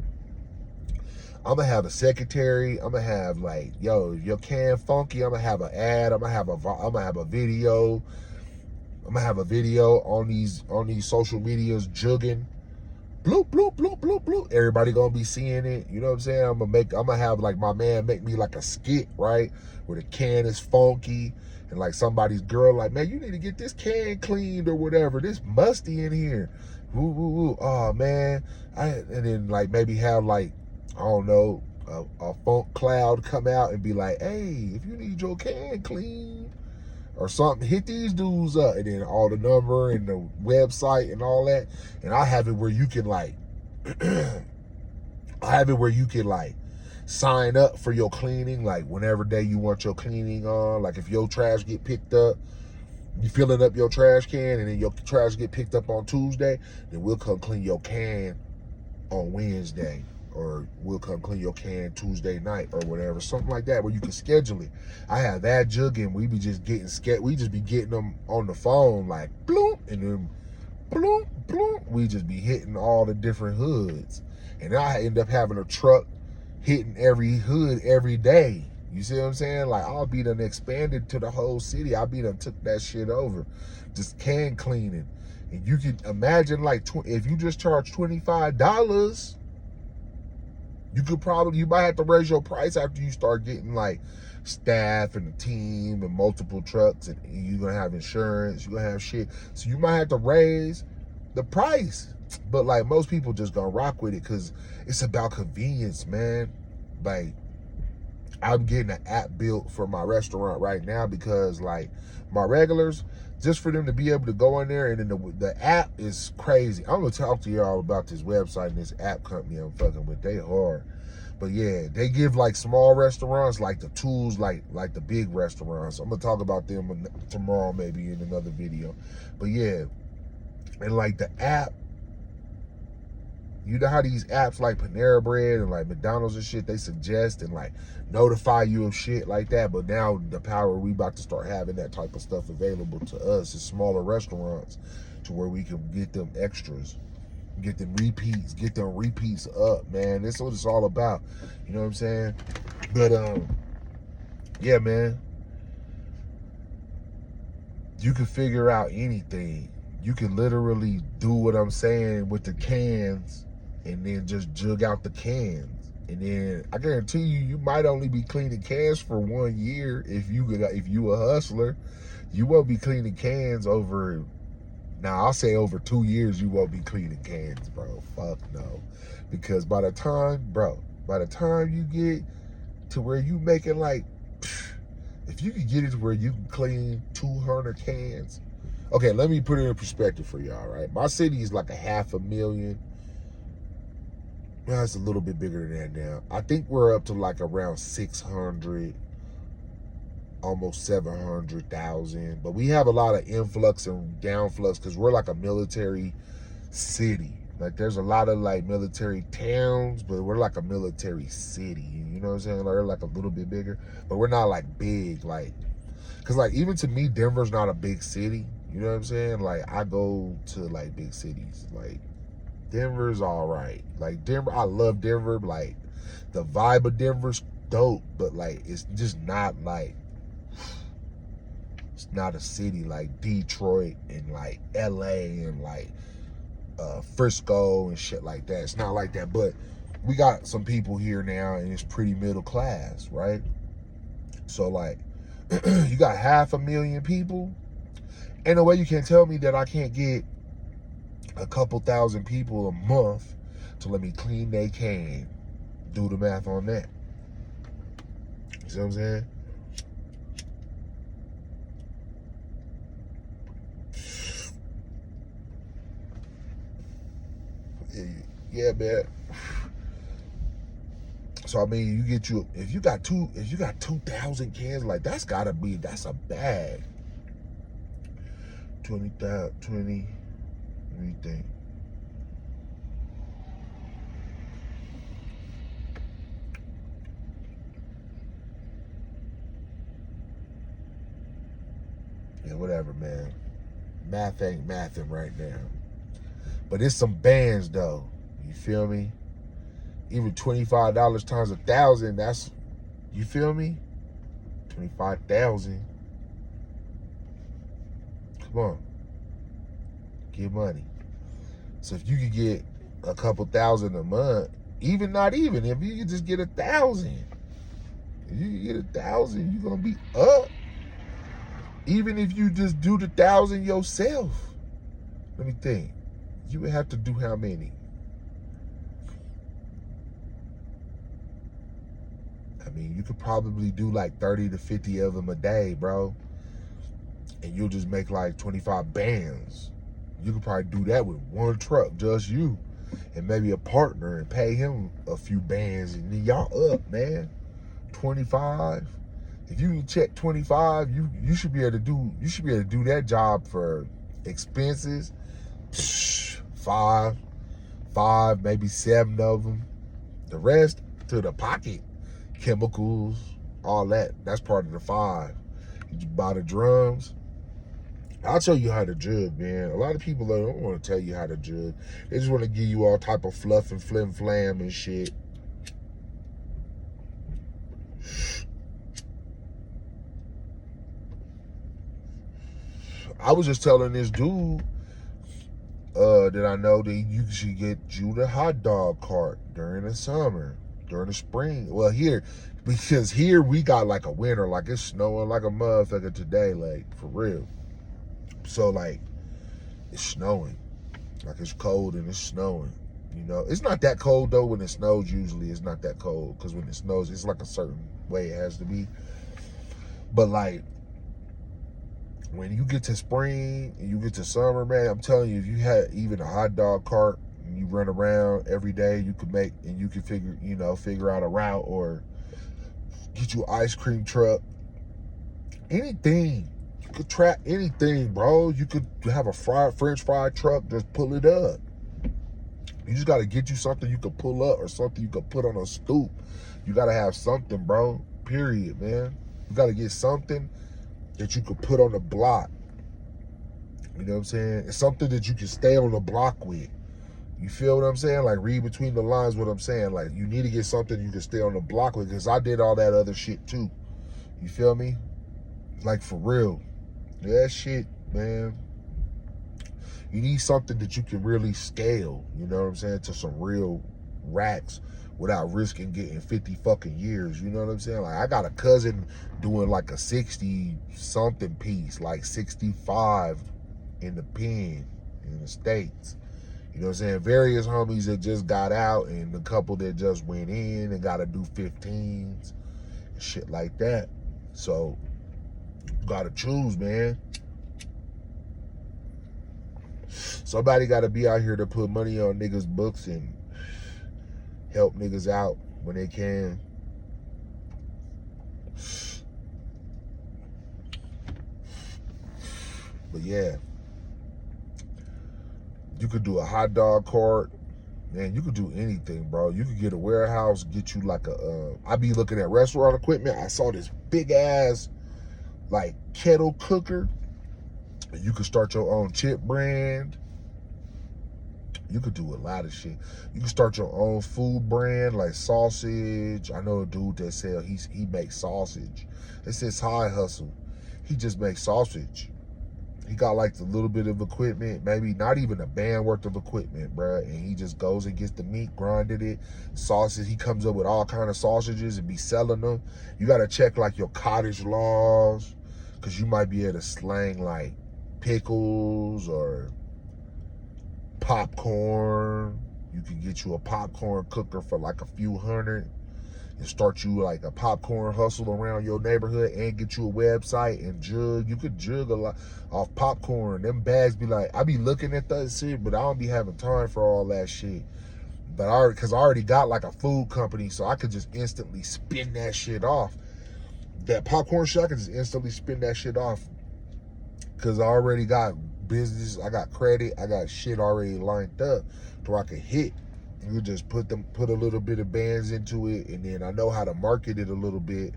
I'm gonna have a secretary. I'm gonna have like, yo, if your can funky, I'm gonna have an ad. I'm gonna have a video. I'm gonna have a video on these social medias jugging. Bloop, bloop, bloop, bloop, bloop. Everybody gonna be seeing it. You know what I'm saying? I'm gonna have like my man make me like a skit, right? Where the can is funky. And like somebody's girl, like, man, you need to get this can cleaned or whatever. This musty in here. Woo, woo, woo. Oh man. And then like maybe have like, I don't know, a funk cloud come out and be like, hey, if you need your can clean or something, hit these dudes up. And then all the number and the website and all that. And I have it where you can like, sign up for your cleaning, like whenever day you want your cleaning on. Like if your trash get picked up, you filling up your trash can and then your trash get picked up on Tuesday, then we'll come clean your can on Wednesday, or we'll come clean your can Tuesday night or whatever, something like that, where you can schedule it. I have that jugging. We be just getting them on the phone like bloop, and then bloop, bloop. We just be hitting all the different hoods, and I end up having a truck hitting every hood every day. You see what I'm saying? Like I'll be done expanded to the whole city. I'll be done took that shit over. Just can cleaning. And you can imagine like if you just charge $25, you might have to raise your price after you start getting like staff and a team and multiple trucks, and you're gonna have insurance, you're gonna have shit. So you might have to raise the price. But like most people just gonna rock with it because it's about convenience, man. Like I'm getting an app built for my restaurant right now because like my regulars, just for them to be able to go in there, and then the app is crazy. I'm gonna talk to y'all about this website and this app company I'm fucking with. They hard. But yeah, they give like small restaurants like the tools like the big restaurants. I'm gonna talk about them tomorrow maybe in another video. But yeah, and like the app, you know how these apps like Panera Bread and like McDonald's and shit, they suggest and like notify you of shit like that. But now the power, we about to start having that type of stuff available to us as smaller restaurants, to where we can get them extras. Get them repeats up, man. That's what it's all about. You know what I'm saying? But yeah, man. You can figure out anything. You can literally do what I'm saying with the cans and then just jug out the cans. And then I guarantee you, you might only be cleaning cans for 1 year if you a hustler. You won't be cleaning cans over. Now I'll say over 2 years you won't be cleaning cans, bro. Fuck no, because by the time you get to where you making like, if you could get it to where you can clean 200 cans. Okay, let me put it in perspective for y'all, right? My city is like 500,000. Well, it's a little bit bigger than that now. I think we're up to like around 600, almost 700,000. But we have a lot of influx and downflux because we're like a military city. Like there's a lot of like military towns, but we're like a military city. You know what I'm saying? Like, we're like a little bit bigger, but we're not like big. Like, cause like even to me, Denver's not a big city. You know what I'm saying? Like I go to like big cities. Like Denver's all right. Like Denver, I love Denver. Like the vibe of Denver's dope, but like it's just not like, it's not a city like Detroit and like LA and like Frisco and shit like that. It's not like that, but we got some people here now and it's pretty middle class, right? So like you got 500,000 people. Ain't no way you can tell me that I can't get a couple thousand people a month to let me clean they can. Do the math on that. You see what I'm saying? Yeah, man. So I mean, if you got 2,000 cans, like that's a bag. 20. Let me think. Yeah, whatever, man. Math ain't mathing right now. But it's some bands though. You feel me? Even $25 times 1,000, that's, you feel me? 25,000. Come on. Get money. So if you could get a couple thousand a month, if you could just get 1,000. If you get 1,000, you're gonna be up. Even if you just do the 1,000 yourself. Let me think. You would have to do how many? I mean, you could probably do like 30 to 50 of them a day, bro. And you'll just make like 25 bands. You could probably do that with one truck, just you. And maybe a partner and pay him a few bands and then y'all up, man. 25. If you can check 25, you should be able to do that job for expenses. Five, maybe 7 of them. The rest to the pocket. Chemicals, all that. That's part of the 5. You buy the drums. I'll tell you how to jug, man. A lot of people don't want to tell you how to jug. They just want to give you all type of fluff and flim flam and shit. I was just telling this dude that I know that you should get you the hot dog cart during the summer, during the spring. Well, because here we got like a winter, like it's snowing like a motherfucker today, like for real. So like it's snowing, like it's cold and it's snowing. You know, it's not that cold though. When it snows, usually it's not that cold because when it snows, it's like a certain way it has to be. But like when you get to spring and you get to summer, man, I'm telling you, if you had even a hot dog cart and you run around every day, you could figure out a route or get you an ice cream truck. Anything. You could trap anything, bro. You could have a French fry truck, just pull it up. You just got to get you something you could pull up or something you could put on a stoop. You got to have something, bro. Period, man. You got to get something that you could put on the block. You know what I'm saying? It's something that you can stay on the block with. You feel what I'm saying? Like, read between the lines what I'm saying. Like, you need to get something you can stay on the block with, because I did all that other shit too. You feel me? Like, for real. That shit, man. You need something that you can really scale, you know what I'm saying, to some real racks without risking getting 50 fucking years, you know what I'm saying? Like, I got a cousin doing like a 60 something piece, like 65 in the pen in the States. You know what I'm saying? Various homies that just got out, and a couple that just went in and got to do 15s and shit like that. So, you got to choose, man. Somebody got to be out here to put money on niggas' books and help niggas out when they can. But yeah, you could do a hot dog cart. Man, you could do anything, bro. You could get a warehouse, get you like a, I be looking at restaurant equipment. I saw this big ass, like, kettle cooker. You could start your own chip brand. You could do a lot of shit. You can start your own food brand, like sausage. I know a dude that sell, he makes sausage. It's his high hustle. He just makes sausage. He got like the little bit of equipment, maybe not even a band worth of equipment, bruh. And he just goes and gets the meat, grinded it, sausage. He comes up with all kind of sausages and be selling them. You got to check like your cottage laws, because you might be able to slang like pickles or popcorn. You can get you a popcorn cooker for like a few hundred and start you like a popcorn hustle around your neighborhood, and get you a website and jug. You could jug a lot off popcorn. Them bags be like, I be looking at that shit, but I don't be having time for all that shit. But because I already got like a food company, so I could just instantly spin that shit off. That popcorn shit, I could just instantly spin that shit off, because I already got business, I got credit, I got shit already lined up to where I could hit. You just put a little bit of bands into it, and then I know how to market it a little bit.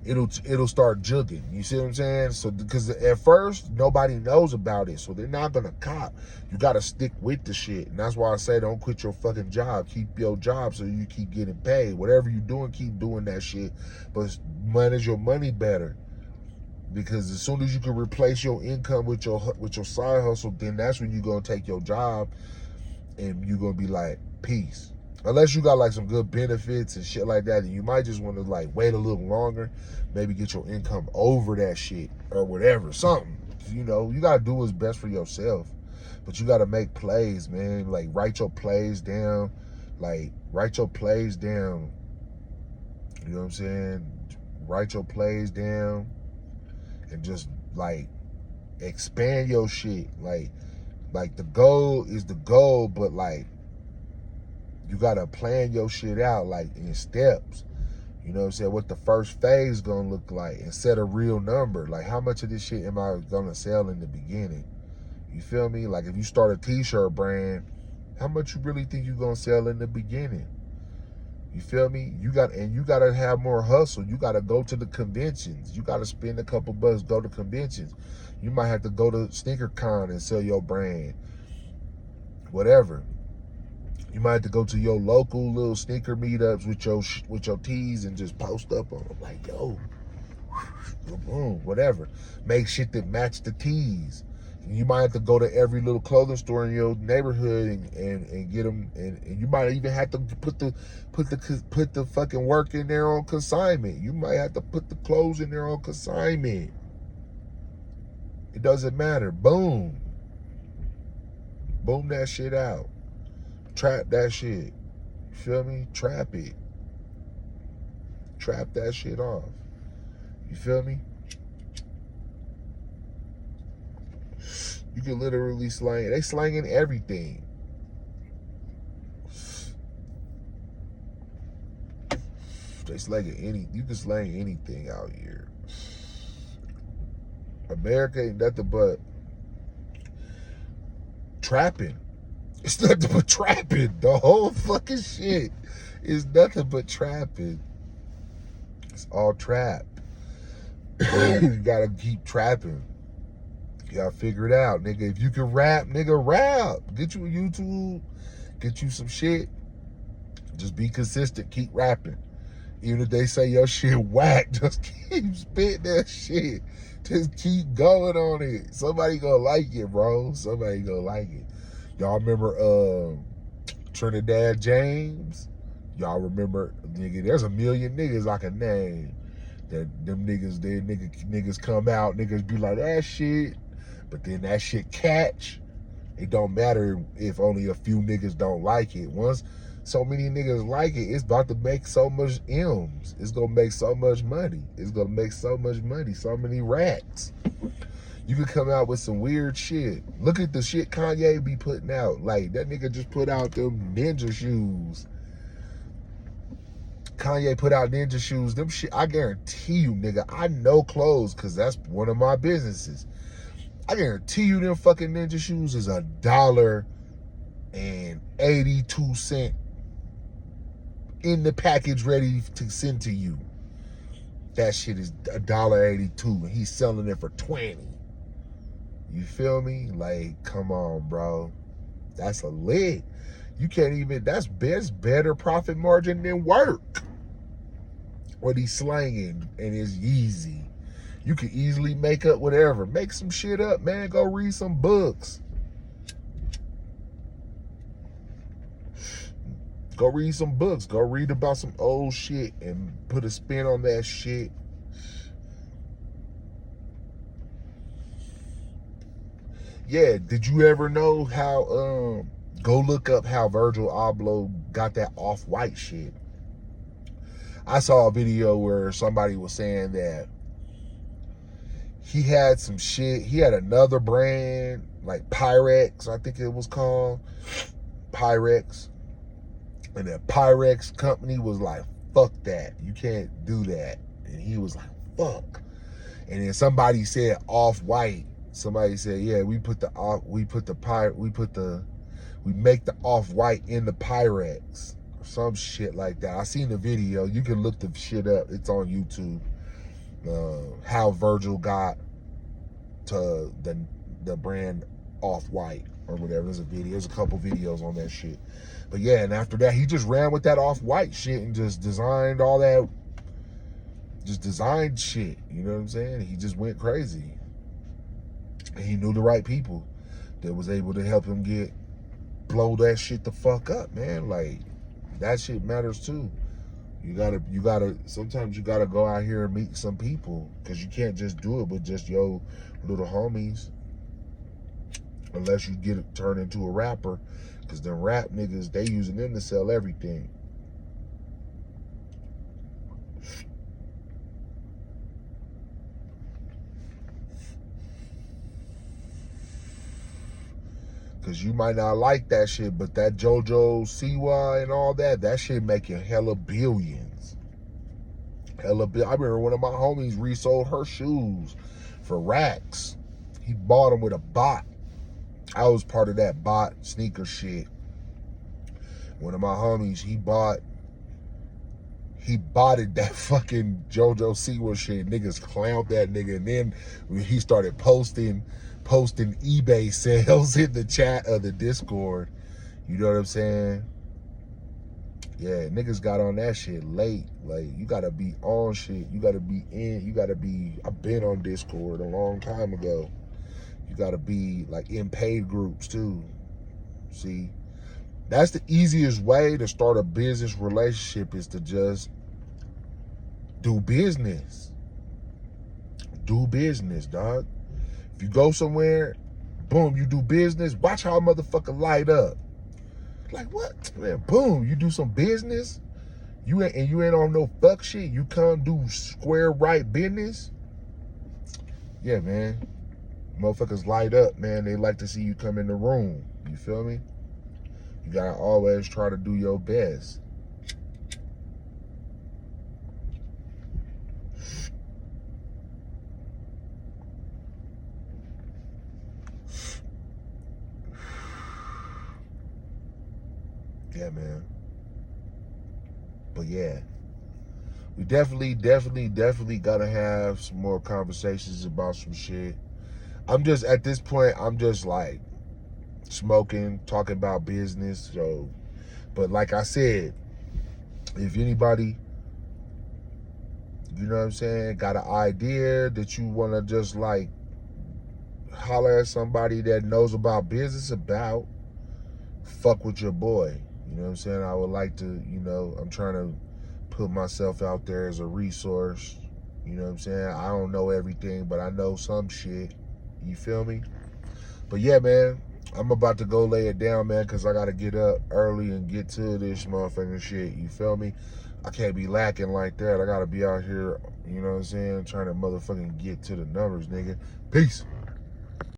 It'll start jugging. You see what I'm saying? So, because at first nobody knows about it, so they're not gonna cop. You gotta stick with the shit, and that's why I say don't quit your fucking job. Keep your job so you keep getting paid. Whatever you're doing, keep doing that shit, but manage your money better. Because as soon as you can replace your income with your side hustle, then that's when you're gonna take your job and you're gonna be like, peace. Unless you got like some good benefits and shit like that, and you might just want to like wait a little longer, maybe get your income over that shit or whatever, something. You know, you gotta do what's best for yourself, but you gotta make plays, man. Like, write your plays down. Like, write your plays down. You know what I'm saying? Write your plays down. And just like expand your shit. Like the goal is the goal, but like you gotta plan your shit out like in steps. You know what I'm saying? What the first phase gonna look like, and set a real number. Like, how much of this shit am I gonna sell in the beginning? You feel me? Like, if you start a t-shirt brand, how much you really think you gonna sell in the beginning? You feel me? You gotta have more hustle. You gotta go to the conventions. You gotta spend a couple bucks, go to conventions. You might have to go to SneakerCon and sell your brand. Whatever. You might have to go to your local little sneaker meetups with your tees and just post up on them like, yo, boom, whatever. Make shit that match the tees. You might have to go to every little clothing store in your neighborhood and get them, and you might even have to put the fucking work in there on consignment. You might have to put the clothes in there on consignment. It doesn't matter. Boom that shit out. Trap that shit. You feel me? Trap it. Trap that shit off. You feel me? You can literally slang. They slanging everything. They slanging you can slang anything out here. America ain't nothing but trapping. It's nothing but trapping. The whole fucking shit is nothing but trapping. It's all trap. You gotta keep trapping. You gotta figure it out, nigga. If you can rap, nigga, rap. Get you a YouTube, get you some shit. Just be consistent. Keep rapping. Even if they say your shit whack, just keep spitting that shit. Just keep going on it. Somebody gonna like it, bro. Somebody gonna like it. Y'all remember Trinidad James? Y'all remember, nigga, there's a million niggas I can name. That them niggas, niggas come out, niggas be like, that shit. But then that shit catch. It don't matter if only a few niggas don't like it. Once so many niggas like it, it's about to make so much M's. It's gonna make so much money. It's gonna make so much money, so many racks. You could come out with some weird shit. Look at the shit Kanye be putting out. Like, that nigga just put out them ninja shoes. Kanye put out ninja shoes. Them shit, I guarantee you, nigga, I know clothes because that's one of my businesses. I guarantee you them fucking ninja shoes is $1.82 in the package ready to send to you. That shit is $1.82 and he's selling it for $20. You feel me? Like, come on, bro. That's a lit. You can't even, that's better profit margin than work. What he's slanging and it's easy. You can easily make up whatever. Make some shit up, man. Go read some books. Go read some books. Go read about some old shit and put a spin on that shit. Yeah, did you ever know how, go look up how Virgil Abloh got that off-white shit. I saw a video where somebody was saying that he had some shit. He had another brand, like Pyrex, I think it was called. Pyrex. And the Pyrex company was like, fuck that. You can't do that. And he was like, fuck. And then somebody said off-white. Somebody said, yeah, we make the off-white in the Pyrex. Some shit like that. I seen the video. You can look the shit up. It's on YouTube. How Virgil got to the brand Off-White or whatever. There's a video. There's a couple videos on that shit. But yeah, and after that, he just ran with that Off-White shit and just designed all that. Just designed shit. You know what I'm saying? He just went crazy. And he knew the right people that was able to help him blow that shit the fuck up, man. Like, that shit matters too. You gotta, sometimes you gotta go out here and meet some people because you can't just do it with just your little homies unless you get it turned into a rapper because them rap niggas, they using them to sell everything. Because you might not like that shit, but that JoJo Siwa and all that shit making hella billions. I remember one of my homies resold her shoes for racks. He bought them with a bot. I was part of that bot sneaker shit. One of my homies, he botted that fucking JoJo Siwa shit. Niggas clowned that nigga, and then he started posting eBay sales in the chat of the Discord. You know what I'm saying? Yeah, niggas got on that shit late. Like, you gotta be on shit. You gotta be in. I've been on Discord a long time ago. You gotta be like in paid groups too. See, that's the easiest way to start a business relationship is to just do business. Do business, dog. If you go somewhere, boom, you do business, watch how a motherfucker light up. Like, what? Man, boom, you do some business, you ain't on no fuck shit, you come do square right business. Yeah, man. Motherfuckers light up, man. They like to see you come in the room. You feel me? You gotta always try to do your best. Yeah, man. But yeah, we definitely gotta have some more conversations about some shit. I'm just, at this point, I'm just like smoking, talking about business. So, but like I said, if anybody, you know what I'm saying, got an idea that you want to just like holler at somebody that knows about business about, fuck with your boy. You know what I'm saying? I would like to, I'm trying to put myself out there as a resource. You know what I'm saying? I don't know everything, but I know some shit. You feel me? But yeah, man, I'm about to go lay it down, man, because I got to get up early and get to this motherfucking shit. You feel me? I can't be lacking like that. I got to be out here, you know what I'm saying, trying to motherfucking get to the numbers, nigga. Peace.